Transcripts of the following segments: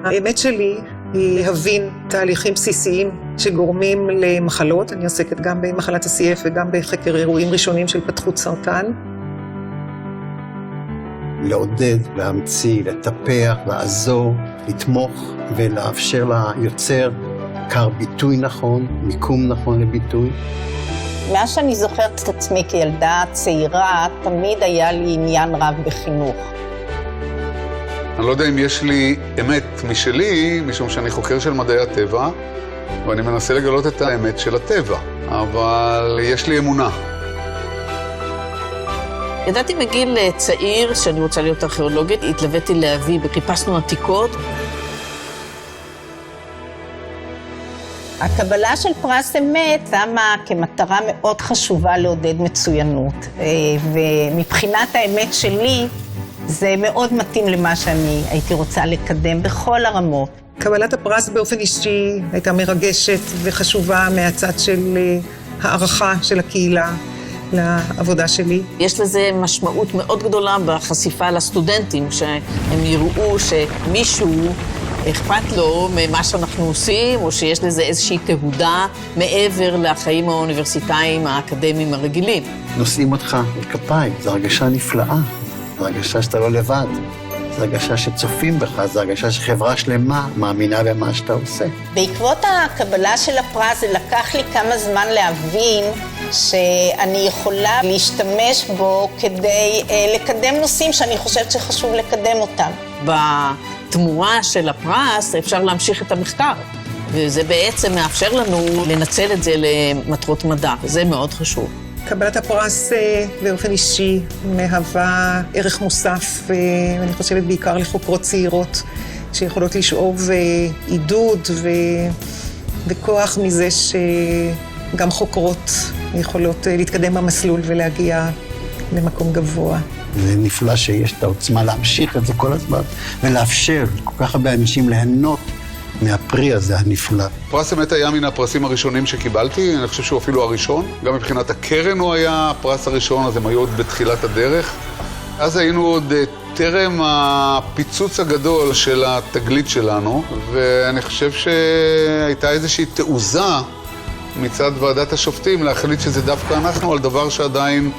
האמת שלי היא להבין תהליכים בסיסיים שגורמים למחלות. אני עוסקת גם במחלת ה-CF וגם בחקר אירועים ראשונים של התפתחות סרטן. לעודד, להמציא, לטפח, לעזור, לתמוך ולאפשר ליוצר קר ביטוי נכון, מיקום נכון לביטוי. מאז שאני זוכרת את עצמי כילדה צעירה, תמיד היה לי עניין רב בחינוך. אני לא יודע אם יש לי אמת משלי, משום שאני חוקר של מדעי הטבע, ואני מנסה לגלות את האמת של הטבע, אבל יש לי אמונה. ידעתי מגיל צעיר שאני רוצה להיות ארכיאולוגית, התלוויתי לאבי וחיפשנו עתיקות. הקבלה של פרס אמת שמה כמטרה מאוד חשובה לעודד מצוינות, ומבחינת האמת שלי זה מאוד מתאים למה שאני הייתי רוצה לקדם בכל הרמות. קבלת הפרס באופן אישי הייתה מרגשת וחשובה מהצד של הערכה של הקהילה לעבודה שלי. יש לזה משמעות מאוד גדולה בחשיפה לסטודנטים, שהם יראו שמישהו אכפת לו ממה שאנחנו עושים, או שיש לזה איזושהי תהודה מעבר לחיים האוניברסיטאיים האקדמיים הרגילים. נושאים אותך בכפיים, זו הרגשה נפלאה, זו הרגשה שאתה לא לבד, זו הרגשה שצופים בך, זו הרגשה שחברה שלמה מאמינה במה שאתה עושה. בעקבות הקבלה של הפרס זה לקח לי כמה זמן להבין שאני יכולה להשתמש בו כדי לקדם נושאים שאני חושבת שחשוב לקדם אותם. בתמורה של הפרס אפשר להמשיך את המחקר, וזה בעצם מאפשר לנו לנצל את זה למטרות מדע, וזה מאוד חשוב. קבלת הפרס באופן אישי מהווה ערך מוסף, ואני חושבת בעיקר לחוקרות צעירות שיכולות לשאוב עידוד וכוח מזה שגם חוקרות יכולות להתקדם במסלול ולהגיע למקום גבוה. זה נפלא שיש את העוצמה להמשיך את זה כל הזמן ולאפשר כל כך הרבה אנשים ליהנות מהפרי הזה הנפלא. פרס אמת היה מן הפרסים הראשונים שקיבלתי, אני חושב שהוא אפילו הראשון. גם מבחינת הקרן הוא היה הפרס הראשון, אז הם היו עוד בתחילת הדרך. אז היינו עוד טרם הפיצוץ הגדול של התגלית שלנו, ואני חושב שהייתה איזושהי תעוזה מצד ועדת השופטים להחליט שזה דווקא אנחנו על דבר שעדיין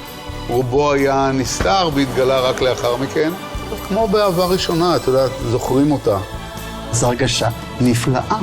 רובו היה נסתר והתגלה רק לאחר מכן. כמו בעבר ראשונה, אתה יודע, זוכרים אותה. זו הרגשה נפלאה.